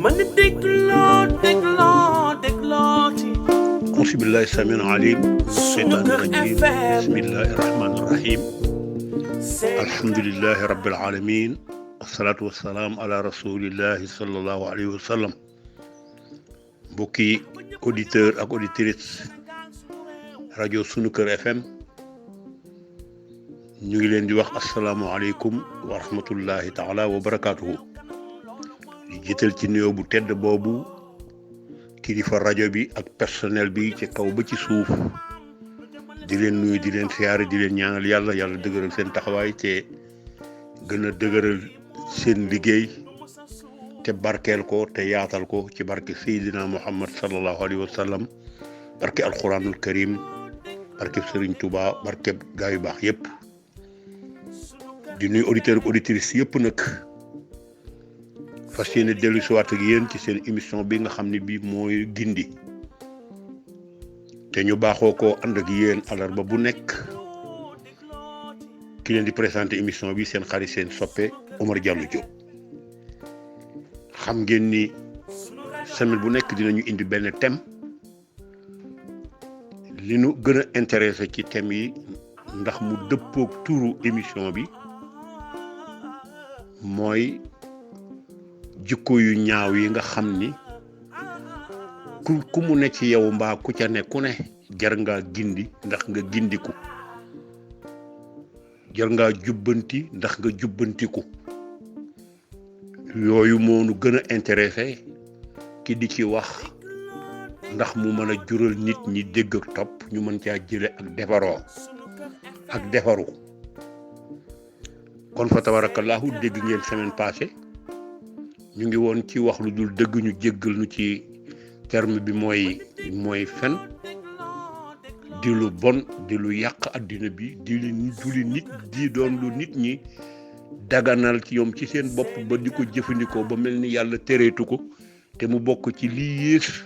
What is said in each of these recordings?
man déglooti أعوذ بالله السميع العليم من الشيطان الرجيم بسم الله الرحمن الرحيم الحمد لله رب العالمين والصلاة والسلام على رسول الله صلى الله عليه وسلم mbokki auditeur ak auditrice rajo Sunu Kër FM ñu ngi leen di wax asalaamaaleykum wa rahmatullahi taala wa barakaatuhu di jiital ci nuyoo bu tedd boobu kilifa rajo bi ak personnel bi ci kaw ba ci suuf di leen nuyu di leen siyaare di leen ñaanal yàlla dëgëral seen taxawaay te gën a dëgëral seen liggéey te barkeel ko te yaatal ko ci barke Seydina Muhammad sallallahu alayhi wa sallam barke alquranul karim barke Serigne Touba barke gaa yu baax yépp di nuyu auditeur ak auditrice yépp nag fas yéene dellu si waat ak yéen ci seen émission bi nga xam ne bii mooy gindi te ñu baaxoo ko ànd ak yéen alarba bu nekk ki leen di présenté émission bi seen xarit seen soppe Omar Diallo Diop xam ngeen ni semaine bu nekk dinañu indi benn thème li nu gën a intéressé ci thème yi ndax mu dëppook turu émission bi mooy jikko yu ñaaw yi nga xam ni ku mu ne ci yow mbaa ku ca ne ku ne jar ngaa gindi ndax nga gindiku jar ngaa jubbanti ndax nga jubbantiku yooyu moo nu gën a intéressé ki di ci wax ndax mu mën a jural nit ñi dégg ak topp ñu mën caa jële ak defaroo ak defaru kon fa tabarakallahu dégg ngeen semaine passée ñu ngi woon ci wax lu dul dëgg ñu jéggal nu ci terme bi mooy fen di lu bon di lu yàq addina bi di li nit di doon lu nit ñi daganal ci ñoom ci seen bopp ba di ko jëfandikoo ba mel ni yàlla tereetu ko te mu bokk ci lii yées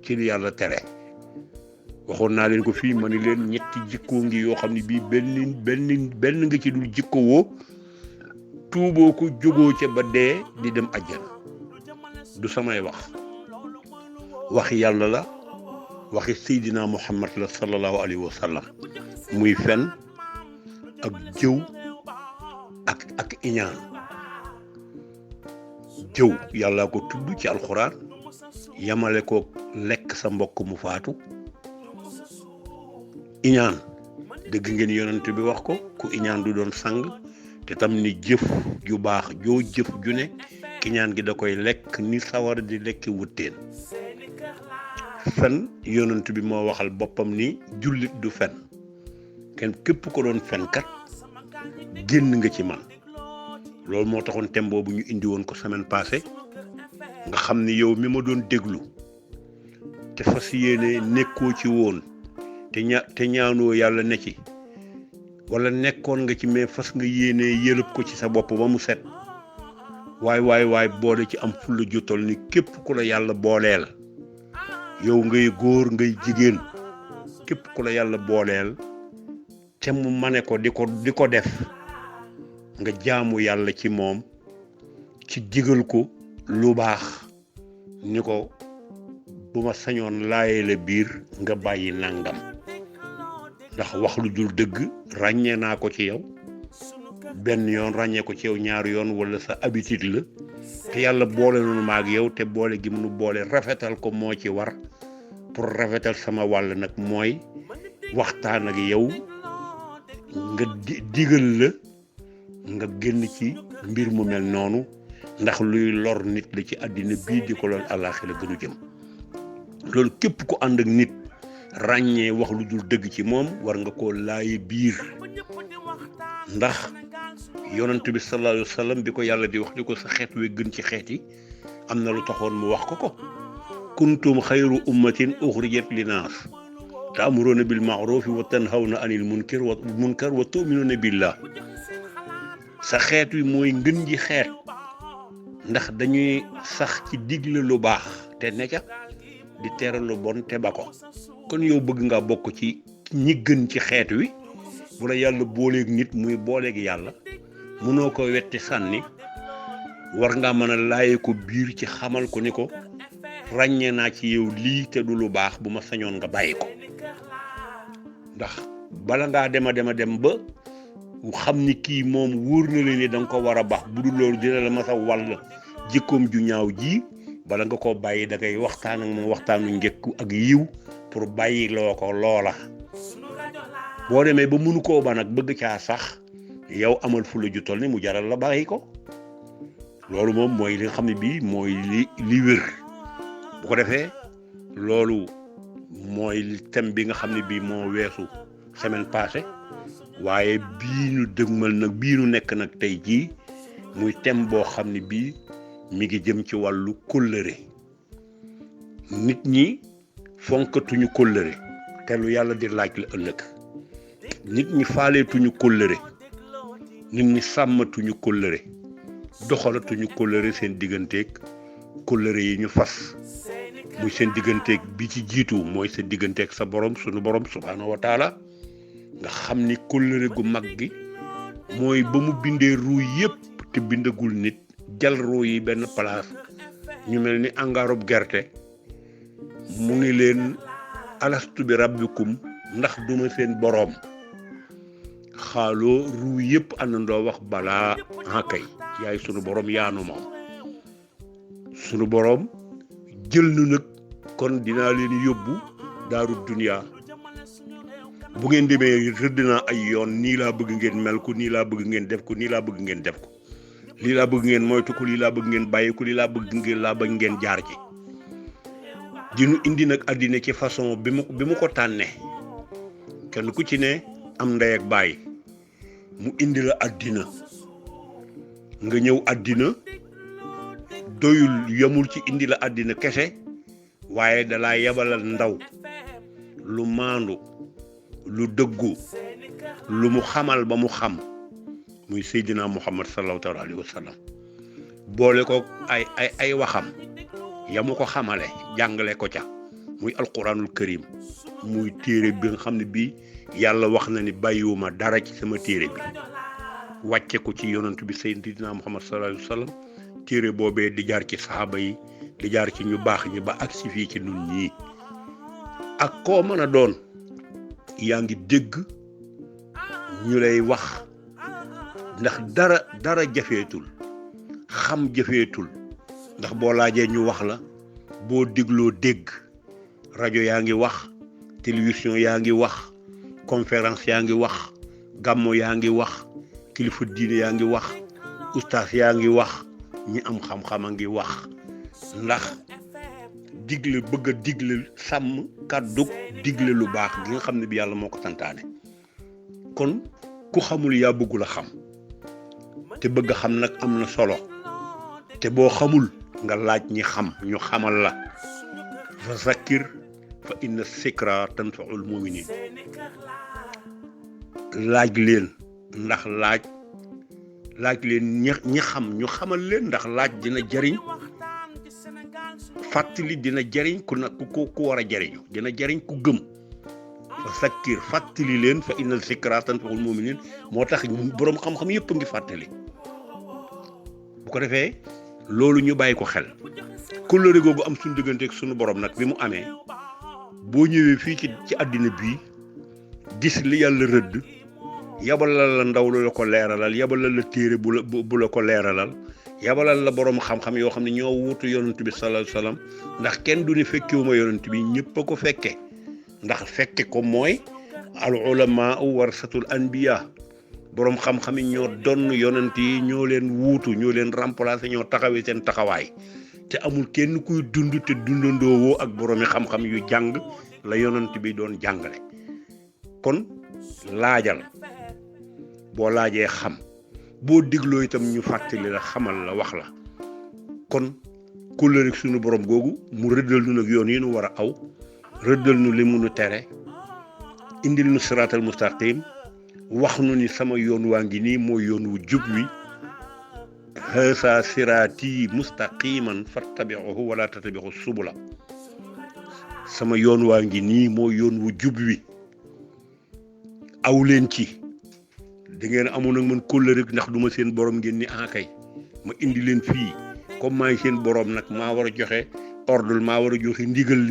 ci li yàlla tere waxoon naa leen ko fii ma ni leen ñetti jikkoo ngi yoo xam ne bii benn nga ci dul jikko woo tuuboo ko jógoo ca ba dee di dem àjjana du samay waxi yàlla la waxi Seydina Muhammad la sallallahu alayhi wa sallam muy fen ak jëw ak iñaan jëw yàlla ko tudd ci alxuraan yamale ko lekk sa mbokk mu faatu iñaan dëgg ngeen yonent bi wax ko ku iñaan du doon sang te tam ni jëf ju baax joo jëf ju ne kiñaan gi da koy lekk ni sawar di lekk wutteen fen yonent bi moo waxal boppam ni jullit du fen kenn képp ko doon fenkat génn nga ci man loolu moo taxoon thème boobu ñu indi woon ko semaine passée nga xam ni yow mi ma doon déglu te fas yéene nekkoo ci woon te ñaanoo yàlla ne ci wala nekkoon nga ci mais fas nga yéene yëlëb ko ci sa bopp ba mu set waay boole ci am fulla jotal ni képp ku la yàlla booleel yow ngay góor ngay jigéen képp ku la yàlla booleel te mu mane ko di ko def nga jaamu yàlla ci moom ci digal ko lu baax ni ko bu ma sañoon laayee la biir nga bàyyi nangam ndax wax lu dul dëgg ràññee naa ko ci yow benn yoon ràññee ko ci yow ñaari yoon wala sa habitude la te yàlla boole noonu ma ak yow te boole gi mu boole rafetal ko moo ci war pour rafetal sama wàll nag mooy waxtaan ak yow nga digal la nga génn ci mbir mu mel noonu ndax luy lor nit la ci àddina bii di ko lool àllaaxira gënu jëm loolu képp ku ànd ak nit ràññee wax lu dul dëgg ci moom war nga koo laaye biir ndax yonent bi sallallahu alayhi wa sallam bi ko yàlla di wax di ko sa xeet we gën ci xeet yi am na lu taxoon mu wax ko kuntum xayru ummatin uxrijat linaas ta'muruna bil ma'rufi wa tanhawna anil munkar wa tu'minuna billah sa xeet wi mooy ngën ji xeet ndax dañuy sax ci digle lu baax te ne ca di tere lu bon te ba ko kon yow bëgg nga bokk ci ñi gën ci xeet wi bu la yàlla booleeg nit muy booleeg yàlla mënoo ko wetti sànni war ngaa mën a laaye ko biir ci xamal ko ni ko ràññee naa ci yow lii te du lu baax bu ma sañoon nga bàyyi ko ndax bala ngaa dem ba xam ni kii moom wóor na leen ni da nga ko war a baax bu dul loolu dina la mas a wàll jikkoom ju ñaaw ji bala nga koo bàyyi da ngay waxtaan ak moom waxtaanu njëkk ak yiw pour bàyyi loo ko loola boo demee ba mënu koo ba nag bëgg caa sax yow amal fu la ju toll ni mu jaral la bàyyi ko loolu moom mooy li nga xam ne bii mooy li wér bu ko defee loolu mooy thème bi nga xam ne bii moo weesu semaine passée waaye bii ñu dëgmal nag bii ñu nekk nag tey jii muy thème boo xam ne bii mi ngi jëm ci wàllu kóllëre nit ñi fonkatuñu kóllëre te lu yàlla di laaj la ëllëg nit ñi faaleetuñu kóllëre nit ñi sàmmatuñu kóllëre doxalatuñu kóllëre seen digganteeg kóllëre yi ñu fas muy seen digganteeg bi ci jiitu mooy sa digganteeg sa borom sunu borom subhaanahu wa taala nga xam ni kóllëre gu mag gi mooy ba mu bindee ruu yépp te bindagul nit jal ruu yi benn place ñu mel ni angaarub gerte mu ngi leen alastu bi rabbikum ndax duma seen boroom xaaloo ruu yépp àndandoo wax balaa kay yaay sunu boroom yaanu moom sunu boroom jël nu nag kon dinaa leen yóbbu daaru duniyaa bu ngeen demee rëdd naa ay yoon nii laa bëgg ngeen mel ko nii laa bëgg ngeen def ko nii laa bëgg ngeen def ko lii laa bëgg ngeen moytu ko lii laa bëgg ngeen bàyyi ko lii laa bëgg ngeen jaar ci dinu indi nag àddina ci façon bi mu ko tànnee kenn ku ci ne am ndey ak baay mu indi la àddina nga ñëw àddina doyul yamul ci indi la àddina kese waaye dalaa yabalal ndaw lu maandu lu dëggu lu mu xamal ba mu xam muy Seydina Muhammad sallallahu alayhi wa sallam boole ko ay waxam ya mu ko xamale jàngale ko ca muy alquranul karim muy téere bi nga xam ne bii yàlla wax na ni bàyyiwuma dara ci sama téere bi wàcce ko ci yonent bi Seydina Muhammad sallallahu alayhi wa sallam téere boobee di jaar ci saxaaba yi di jaar ci ñu baax ñi ba agsi fii ci nun ñii ak koo mën a doon yaa ngi dégg ñu lay wax ndax dara jafeetul xam jafeetul ndax boo laajee ñu wax la boo dégloo dégg rajo yaa ngi wax télévision yaa ngi wax conférence yaa ngi wax gàmmo yaa ngi wax kilifa diine yaa ngi wax ustaas yaa ngi wax ñi am xam-xam a ngi wax ndax digle bëgg a digle sàmm kàddug digle lu baax gi nga xam ne bi yàlla moo ko santaane kon ku xamul yaa bëggul a xam te bëgg a xam nag am na solo te boo xamul nga laaj ñi xam ñu xamal la fa zakkir fa inna sikra tanfaul muminin laaj leen ndax laaj leen ñi xam ñu xamal leen ndax laaj dina jariñ fàttali dina jariñ ku war a jariñu dina jariñ ku gëm fa zakkir fàttali leen fa inna sikra tanfaul muminin moo tax boroom xam-xam yëpp a ngi fàttali bu ko defee loolu ñu bàyyi ko xel kóllëre googu am suñu diggante ak suñu borom nag bi mu amee boo ñëwee fii ci àddina bii gis li yàlla rëdd yabalal la ndaw lu la ko leeralal yabalal la téere bu la ko leeralal yabalal la borom xam-xam yoo xam ne ñoo wuutu yonent bi sallallahu alayhi wasallam ndax kenn du ne fekkewuma yonent bi ñëpp a ko fekke ndax fekke ko mooy al ulama warasatul anbiya borom xam-xam yi ñoo donn yonent yi ñoo leen wuutu ñoo leen remplacer ñoo taxawee seen taxawaay te amul kenn kuy dund te dundandoowoo ak boroomi xam-xam yu jàng la yonent bi doon jàngale kon laajal boo laajee xam boo dégloo itam ñu fàttali la xamal la wax la kon kóllëre ak sunu borom googu mu rëddal nu nag yoon yi nu war a aw rëddal nu li mu nu tere indil nu siraatal mustaqim wax nu ni sama yoon waa ngi nii mooy yoon wu jub wi haasa siraati mustaqiman fattabi'uhu wala tattabi'u subula sama yoon waa ngi nii mooy yoon wu jub wi aw leen ci da ngeen amoon ak man kóllëre ndax duma seen borom ngeen ni kay ma indi leen fii comme maay seen borom nag maa war a joxe ordre maa war a joxe ndigal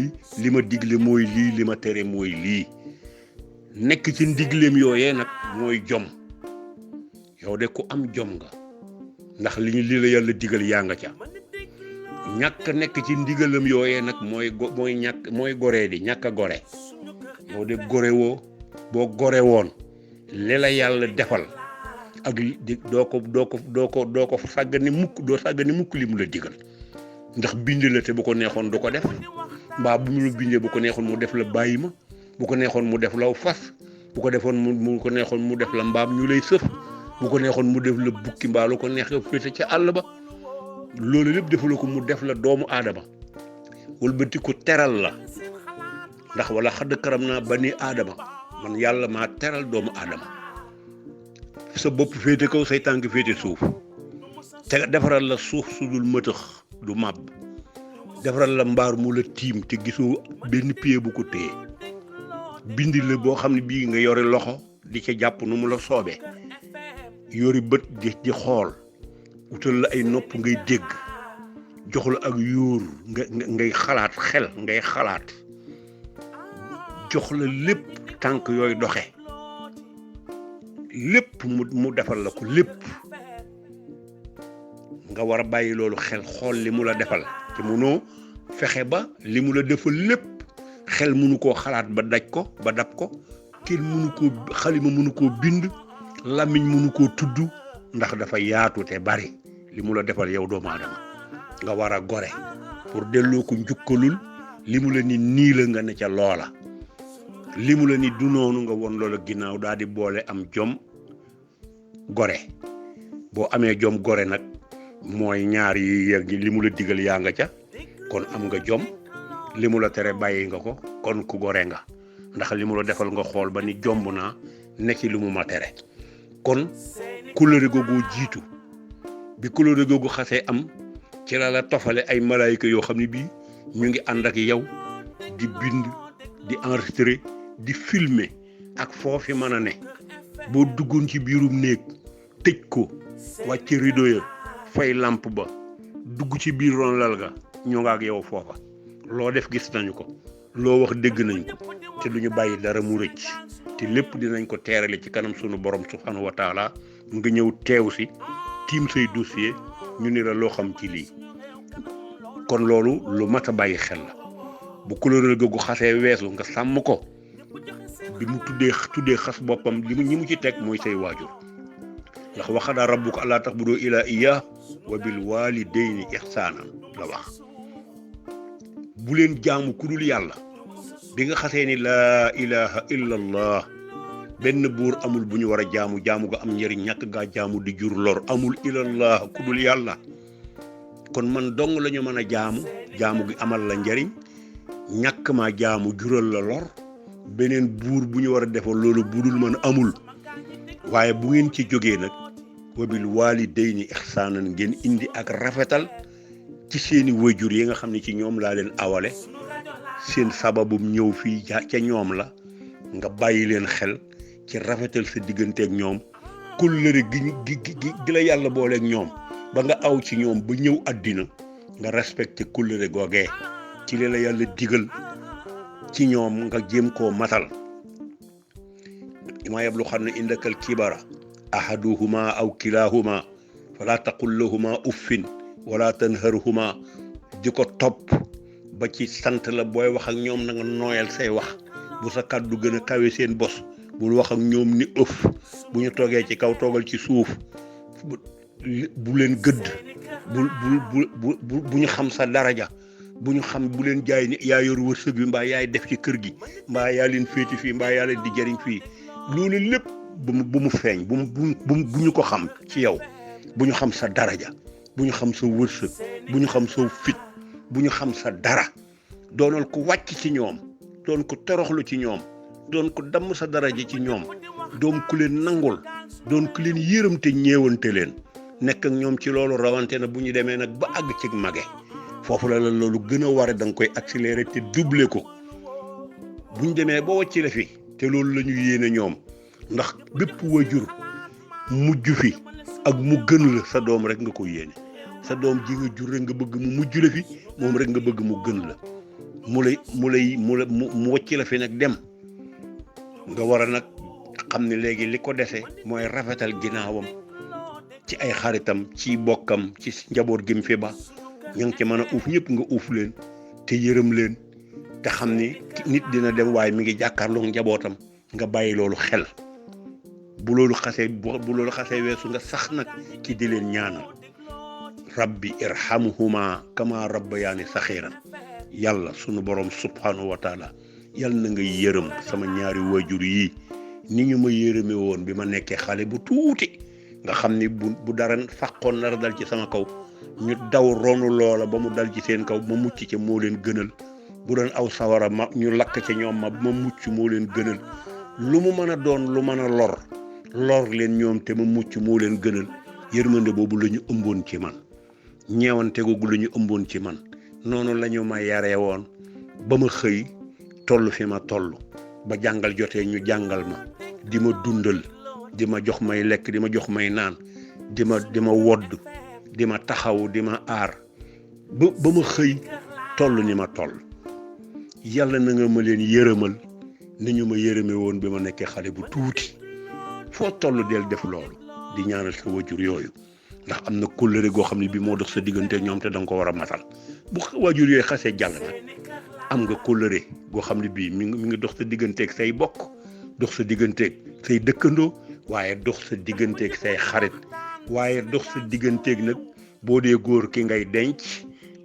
li ma digle mooy lii li ma tere mooy lii nekk ci ndigleem yooyee nag mooy jom yow de ku am jom nga ndax li la yàlla digal yaa nga ca ñàkk nekk ci ndigalam yooyee nag mooy goree di ñàkk a gore yow de gore woo boo gore woon li la yàlla defal ak doo ko sàggane mukk li mu la digal ndax bind la te bu ko neexoon du ko def mbaa bu mu la bindee bu ko neexoon mu def la bàyyi ma bu ko neexoon mu def law fas bu ko defoon mu ko neexoon mu def la mbaam ñu lay sëf bu ko neexoon mu def la bukki mbaa lu ko neexee féete ca àll ba loolu lépp defula ko mu def la doomu aadama wëlbati ko teral la ndax wala xadd karam naa bani aadama man yàlla maa teral doomu aadama sa bopp féete kaw say tànk féete suuf te defaral la suuf su dul mëtëx du màbb defaral la mbaar mu la tiim te gisoo benn pied bu ko téye bindi la boo xam ne bii nga yore loxo di ca jàpp nu mu la soobee yori bët di xool utal la ay nopp ngay dégg jox la ak yóor ngay xalaat xel ngay xalaat jox la lépp tànk yooyu doxe lépp mu defal la ko lépp nga war a bàyyi loolu xel xool li mu la defal te munoo fexe ba li mu la defal lépp xel munu koo xalaat ba daj ko ba dab ko kenn munu koo xalima munu koo bind làmmiñ munu koo tudd ndax dafa yaatu te bari li mu la defal yow doomu aadama nga war a gore pour delloo ko njukkalul li mu la ni nii la nga ne ca loola li mu la ni du noonu nga won loola ginnaaw daal di boole am jom gore boo amee jom gore nag mooy ñaar yi yegg li mu la digal yaa nga ca kon am nga jom li mu la tere bàyyi nga ko kon ku gore nga ndax li mu la defal nga xool ba ni jomb naa ne ci li mu ma tere kon couleur googu jiitu bi couleur googu xasee am ci la tofale ay malaayika yoo xam ne bii ñu ngi ànd ak yow di bind di enregistrer di filmer ak foofi mën a ne boo duggoon ci biirum néeg tëj ko wàcce rideau ya fay lampe ba dugg ci biir ron lal ga ñoo nga ak yow foofa loo def gis nañu ko loo wax dégg nañ ko te duñu bàyyi dara mu rëcc te lépp dinañ ko teerale ci kanam sunu borom subhanahu wa taala nga ñëw teew si tiim say dossier ñu ni la loo xam ci lii kon loolu lu mat a bàyyi xel la bu couleur googu xasee weesu nga sàmm ko bi mu tuddee xas boppam ñi mu ci teg mooy say waajur ndax waxadaa rabbuka allaa ta'budu illaa iyyaahu wa bil waalidayni ihsaanan la wax bu leen jaamu ku dul yàlla bi nga xasee ni laa ilaha illa allah benn buur amul bu ñu war a jaamu ga am njëriñ ñàkk gaa jaamu di jur lor amul ilallah ku dul yàlla kon man dong la ñu mën a jaamu gi amal la njëriñ ñàkk maa jaamu jural la lor beneen buur bu ñu war a defal loolu budul man amul waaye bu ngeen ci jógee nag wabil waalidayni ihsaanan ngeen indi ak rafetal ci seeni wajur yi nga xam ne ci ñoom laa leen awale seen sababum ñëw fii ca ñoom la nga bàyyi leen xel ci rafetal sa digganteeg ñoom kóllëre gi la yàlla booleeg ñoom ba nga aw ci ñoom ba ñëw àddina nga respecté kóllëre googee ci li la yàlla digal ci ñoom nga jéem koo matal ima yablu xam ne indakal kibara ahaduhuma aw kilahuma fala taqul lahuma uffin wala tanharhuma di ko topp ba ci sant la booy wax ak ñoom na nga nooyal say wax bu sa kàddu gën a kawe seen bos bul wax ak ñoom ni ëf bu ñu toogee ci kaw toogal ci suuf bu leen gëdd bu ñu xam sa daraja bu ñu xam bu leen jaay ni yaa yor wërsëg bi mbaa yaay def ci kër gi mbaa yaa leen féeti fii mbaa yaa leen di jëriñ fii loolu lépp bu mu feeñ bu ñu ko xam ci yow bu ñu xam sa daraja bu ñu xam sa wërsëg bu ñu xam sa fit bu ñu xam sa dara doonal ko wàcc ci ñoom doon ko toroxlu ci ñoom doon ko damm sa daraja ci ñoom doon ku leen nangul doon ku leen yërëm te ñeewante leen nekk ak ñoom ci loolu rawante na bu ñu demee nag ba àgg ci mage foofu la loolu gën a ware da nga koy accélérer te doubler ko bu ñu demee ba wàcc la fi te loolu la ñu yéene ñoom ndax bépp wajur mujj fi ak mu gën la sa doom rek nga ko yéene sa doom ji nga jur rek nga bëgg mu mujj la fi moom rek nga bëgg mu gën la mu wacc la fi nag dem nga war a nag xam ne léegi li ko dese mooy rafetal ginnaawam ci ay xaritam ci bokkam ci njaboot gi mu fi ba ña ngi ci mën a uuf ñëpp nga uuf leen te yërëm leen te xam ni nit dina dem waaye mi ngi jàkkaarloog njabootam nga bàyyi loolu xel bu loolu xasee weesu nga sax nag ci di leen ñaanal rabbi irhamhuma kama rabbayani saxiran yàlla sunu borom subhanahu wa taala yàlla na nga yërëm sama ñaari waajur yi ni ñu ma yërëme woon bi ma nekkee xale bu tuuti nga xam ni bu dara fàqoon nar dal ci sama kaw ñu daw ronu loola ba mu dal ci seen kaw ma mucc ca moo leen gënal bu doon aw sawara ma ñu lakk ca ñoom ma mucc moo leen gënal lu mu mën a doon lu mën a lor leen ñoom te ma mucc moo leen gënal yërmande boobu la ñu ëmboon ci man ñeewante googu la ñu ëmboon ci man noonu la ñu ma yaree woon ba ma xëy toll fi ma toll ba jàngal jotee ñu jàngal ma di ma dundal di ma jox may lekk di ma jox may naan di ma wodd di ma taxaw di ma aar ba ma xëy toll ni ma toll yàlla na nga ma leen yërëmal ni ñu ma yërëme woon bi ma nekkee xale bu tuuti foo toll del def loolu di ñaanal sa wajur yooyu ndax am na kóllëre goo xam ne bi moo dox sa diggante ñoom te danga ko war a matal bu wajur yooyu xasee jàll nag am nga kóllëre goo xam ne bii mi ngi dox sa digganteeg say bokk dox sa digganteeg say dëkkandoo waaye dox sa digganteeg say xarit waaye dox sa digganteeg nag boo dee góor ki ngay denc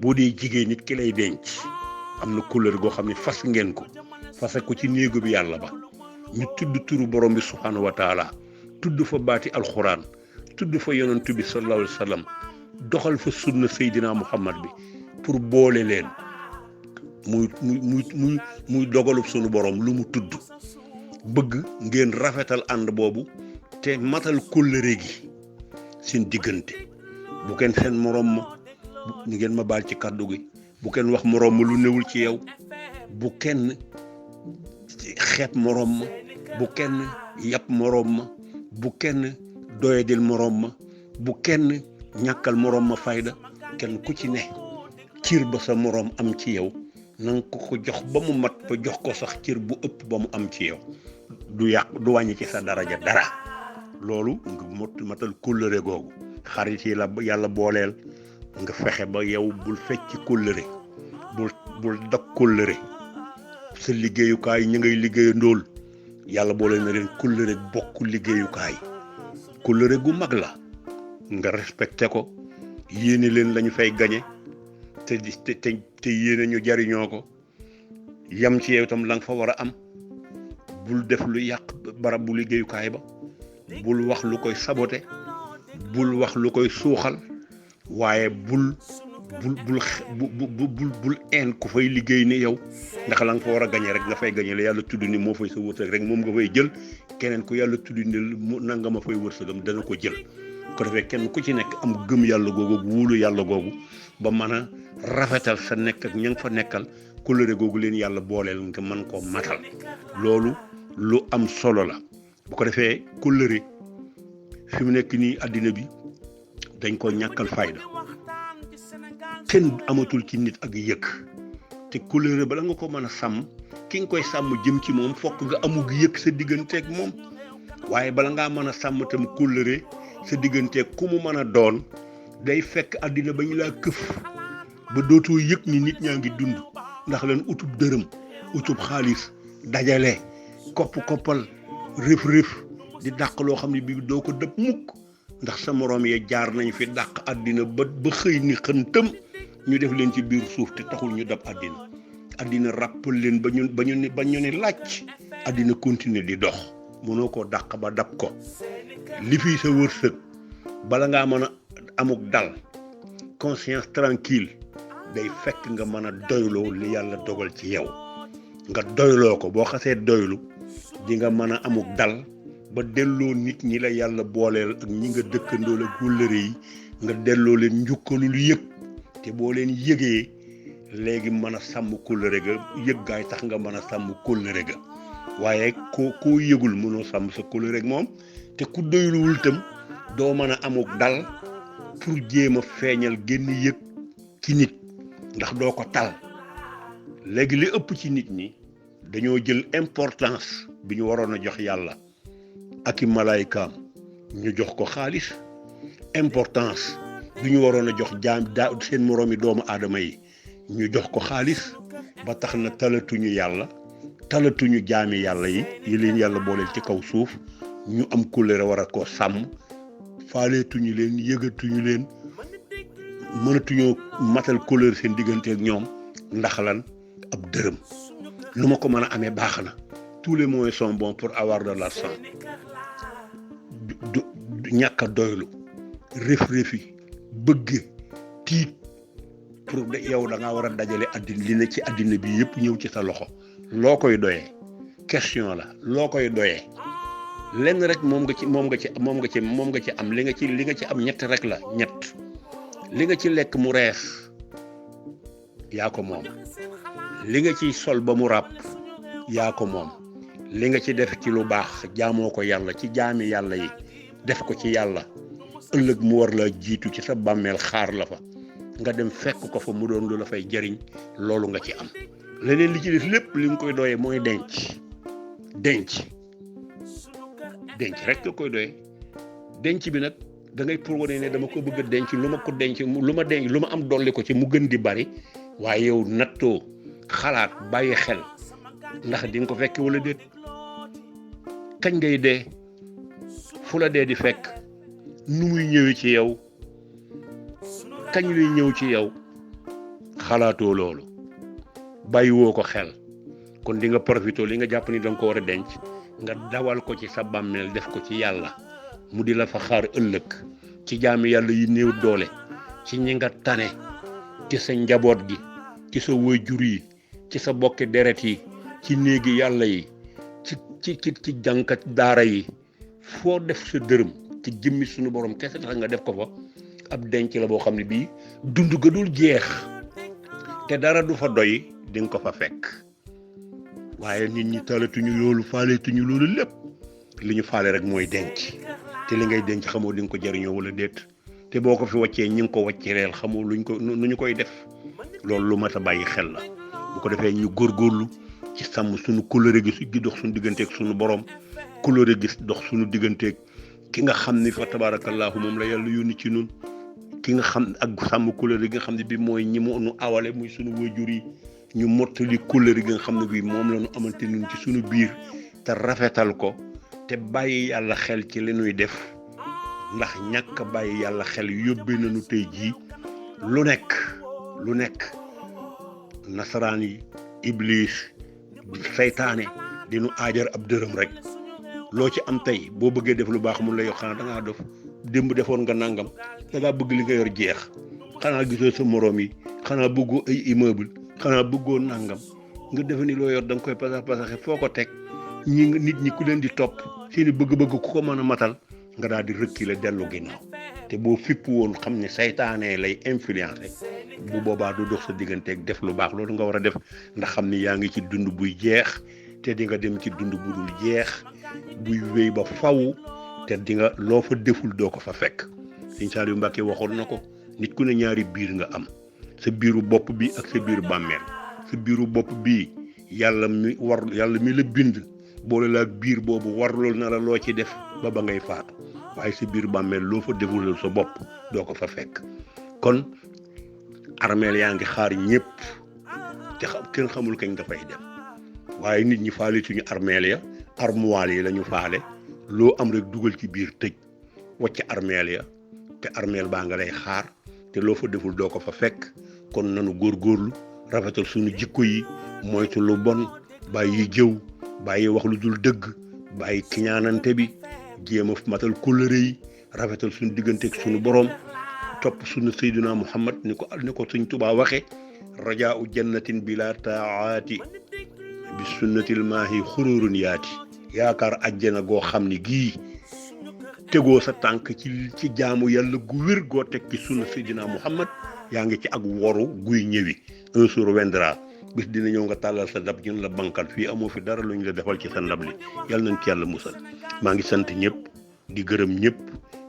boo dee jigéen nit ki lay denc am na kóllëre goo xam ne fas ngeen ko fase ko ci néegu bi yàlla ba ñu tudd turu borom bi subhanahu wa taala tudd fa baati alxuraan tudd fa yonantu bi sallallahu alayhi wa sallam doxal fa sunna seydina muhammad bi pour boole leen muy dogalub sunu borom lu mu tudd bëgg ngeen rafetal ànd boobu te matal kóllëre gi seen diggante bu kenn seen morom ma ni ngeen ma baal ci kàddu gi bu kenn wax morom ma lu newul ci yow bu kenn xeeb morom ma bu kenn yàpp morom ma bu kenn doyadil morom ma bu kenn ñàkkal morom ma fayda kenn ku ci ne cir ba sa morom am ci yow nanga ko jox ba mu mat ba jox ko sax cir bu ëpp ba mu am ci yow du yàq du wàññi ci sa daraja dara loolu nga matal kóllëre googu xarit yi la yàlla booleel nga fexe ba yow bul fecc kóllëre bul dak kóllëre sa liggéeyukaay ñi ngay liggéeya ndóol yàlla boole na leen kóllëre bokk liggéeyukaay kóllëre gu mag la nga respecté ko yéene leen lañu fay gañe te yéene ñu jariñoo ko yam ci yow itam la nga fa war a am bul def lu yàq barab bu liggéeyukaay ba bul wax lu koy sabote bul wax lu koy suuxal waaye bul een ku fay liggéey ni yow ndax la nga fa war a gañe rek nga fay gañe la yàlla tudd ni moo fay sa wërsëg rek moom nga fay jël keneen ku yàlla tudd ni nanga ma fay wërsëgam dana ko jël ko defee kenn ku ci nekk am gëm yàlla googu wóolu yàlla googu ba mën a rafetal sa nekk ak ña nga fa nekkal kóllëre googu leen yàlla booleel nga mën koo matal loolu lu am solo la bu ko defee kóllëre fi mu nekk nii àddina bi dañ ko ñàkkal fayda kenn amatul ci nit ak yëg te kóllëre bala nga ko mën a sàmm ki nga koy sàmm jëm ci moom fokk nga amug yëg sa digganteeg moom waaye bala ngaa mën a sàmm tam kóllëre sa digganteeg ku mu mën a doon day fekk àddina ba ñu laa këf ba dootoo yëg ni nit ñaa ngi dund ndax leen utub dërëm utub xaalis dajale koppal rëf di dàq loo xam ne bii doo ko dëpp mukk ndax sa moroom yee jaar nañ fi dàq àddina ba xëy ni xëntëm ñu def leen ci biir suuf te taxul ñu dab àddina ràppal leen ba ñu ne làcc àddina continuer di dox mënoo koo dàq ba dab ko li fii sa wërsëg bala ngaa mën a amuk dal conscience tranquille day fekk nga mën a doyloo li yàlla dogal ci yow nga doyloo ko boo xasee doylu di nga mën a amuk dal ba delloo nit ñi la yàlla booleel ak ñi nga dëkkandoo la kóllëre yi nga delloo leen njukkalul yëg te boo leen yëgee léegi mën a sàmm kóllëre ga yëg gaay tax nga mën a sàmm kóllëre ga waaye koo yëgul mënoo sàmm sa kóllëre moom te ku doyluwul tam doo mën a amuk dal pour jéem a feeñal génn yëg ci nit ndax doo ko tal léegi li ëpp ci nit ñi dañoo jël importance bi ñu waroon a jox yàlla ak i malaaykaam ñu jox ko xaalis importance bi ñu waroon a jox seen moroomi doomu aadama yi ñu jox ko xaalis ba tax na talatuñu yàlla talatuñu jaami yàlla yi leen yàlla booleel ci kaw suuf ñu am kóllëre war a koo sàmm faaleetuñu leen yëgatuñu leen mënatuñoo matal kóllëre seen diggante ak ñoom ndax lan ab dërëm nu ma ko mën a amee baax na tous les moyens sont bons pour avoir de l'argent du ñàkk a doylu réf-réfi bëgg tiit pour yow da ngaa war a dajale addina li ne ci addina bi yëpp ñëw ci sa loxo loo koy doyee question la loo koy doyee lenn rek moom nga ci am li nga ci am ñett rek la ñett li nga ci lekk mu rees yaa ko moom li nga ci sol ba mu ràpp yaa ko moom li nga ci def ci lu baax jaamoo ko yàlla ci jaami yàlla yi def ko ci yàlla ëllëg mu war la jiitu ci sa bàmmeel xaar la fa nga dem fekk ko fa mu doon lu la fay jëriñ loolu nga ci am leneen li ci def lépp li nga koy doyee mooy denc rek nga koy doyee denc bi nag da ngay pour wane ne dama ko bëgg a denc lu ma am dolli ko ci mu gën di bari waaye yow nattoo xalaat bàyyi xel ndax di nga ko fekk wala déet kañ ngay dee fu la dee di fekk nu muy ñëwee ci yow kañ lay ñëw ci yow xalaatoo loolu bàyyiwoo ko xel kon di nga profité li nga jàpp ni danga ko war a denc nga dawal ko ci sa bàmmeel def ko ci yàlla mu di la fa xaar ëllëg ci jaami yàlla yi néew doole ci ñi nga tane ci sa njaboot gi ci sa waajur yi ci sa bokki deret yi ci néegi yàlla yi ci jànkat daara yi foo def sa dërëm ci jëmmi suñu borom kese tax nga def ko fa ab denc la boo xam ne bii dund ga dul jeex te dara du fa doy di nga ko fa fekk waaye nit ñi talatuñu loolu faaleetuñu loolu lépp li ñu faale rek mooy denc te li ngay denc xamoo di nga ko jariñoo wala déet te boo ko fi wàccee ñi ngi ko wàccireel xamoo nu ñu koy def loolu lu mat a bàyyi xel la bu ko defee ñu góorgóorlu ci sàmm suñu kóllëre gi dox suñu digganteeg suñu borom kóllëre gi dox suñu digganteeg ki nga xam ni fa tabaarakallaahu moom la yàlla yónni ci nun ki nga xam ak sàmm kóllëre gi nga xam ne bi mooy ñi mu nu awale muy suñu waajur yi ñu mottali kóllëre gi nga xam ne bi moom la ñu amante nun ci suñu biir te rafetal ko te bàyyi yàlla xel ci li ñuy def ndax ñàkk bàyyi yàlla xel yóbbee nañu tey jii lu nekk nasaraan yi iblis saytaane dinu aajar ab dërëm rek loo ci am tey boo bëggee def lu baax mun la yow xanaa da ngaa dof démb defoon nga nangam da ngaa bëgg li nga yor jeex xanaa gisoo sa moroom yi xanaa bëggoo ay immeuble xanaa bëggoo nangam nga defe ni loo yor da nga koy pasaxe foo ko teg nit ñi ku leen di topp seeni bëgg-bëgg ku ko mën a matal nga daal di reculer dellu ginnaaw te boo fipp woon xam ne saytaane lay influencé bu boobaa du dox sa digganteeg def lu baax loolu nga war a def ndax xam ni yaa ngi ci dund buy jeex te di nga dem ci dund bu dul jeex buy wéy ba faw te di nga loo fa deful doo ko fa fekk Sëñ Saliou Mbacke waxoon na ko nit ku ne ñaari biir nga am sa biiru bopp bi ak sa biiru bàmmeel sa biiru bopp bii yàlla mi la bind boole la biir boobu war loolu na la loo ci def ba ngay faatu waaye sa biir bàmmeel loo fa defulal sa bopp doo ko fa fekk kon armeel yaa ngi xaar ñëpp te kenn xamul kañ nga fay dem waaye nit ñi faale suñu armeel ya armoire yi la ñu faale loo am rek dugal ci biir tëj wacc armeel ya te armeel baa nga lay xaar te loo fa deful doo ko fa fekk kon nanu góorgóorlu rafetal suñu jikko yi moytu lu bon bàyyi jëw bàyyi wax lu dul dëgg bàyyi kiñaanante bi jéem a matal kóllëre yi rafetal suñu digganteeg suñu borom topp suñu Seydina Muhammad ni ko Sëñ Tuubaa waxe rajaau jannatin bila taaati bi sunnatil maahi xururun yaati yaakaar àjjana goo xam ni gii tegoo sa tànk ci jaamu yàlla gu wér goo teg ci sunna Seydina Muhammad yaa ngi ci ak woru guy ñëwi un jour viendra bis dina ñëw nga tàllal sa ndab ñun la bankal fii amoo fi dara lu ñu la defal ci sa ndab li yàlla nañ ci yàlla musal maa ngi sant ñëpp di gërëm ñëpp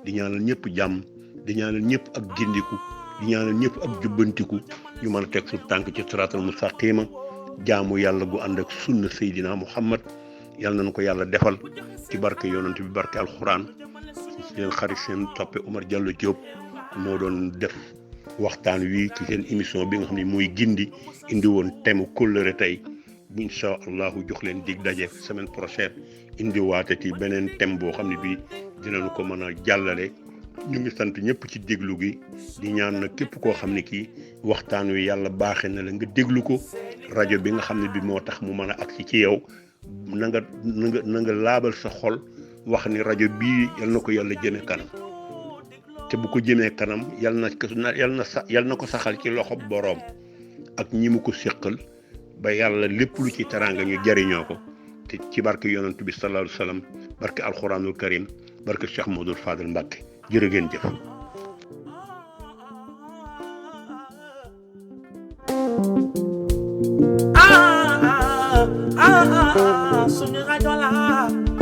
di ñaanal ñëpp jàmm di ñaanal ñëpp ak gindiku di ñaanal ñëpp ak jubbantiku ñu mën a teg suñu tànk ci siraatal mustaqima jaamu yàlla gu ànd ak sunna Seydina Muhammad yàlla nañu ko yàlla defal ci barke yonent bi barke alxuraan seen xarit seen toppe Omar Diallo Diop moo doon def waxtaan wi ci seen émission bi nga xam ne mooy gindi indi woon thème kóllëre tey incha allahu jox leen dig daje semaine prochaine indi waate ci beneen thème boo xam ne bii dinañu ko mën a jàllale ñu ngi sant ñëpp ci déglu gi di ñaan nag képp koo xam ne kii waxtaan wi yàlla baaxee na la nga déglu ko rajo bi nga xam ne bi moo tax mu mën a agsi ci yow na nga laabal sa xol wax ni rajo bii yal na ko yàlla jëme kanam te bu ko jëmee kanam yal na ko saxal ci loxo boroom ak ñi mu ko séqal ba yàlla lépp lu ci teraanga ñu jariñoo ko te ci barke yonent bi sallallahu alayhi wa sallam barke alxuraanul karim barke Cheikh Modou Fadel Mbacke jërë ngeen jëf. Suñu rajo la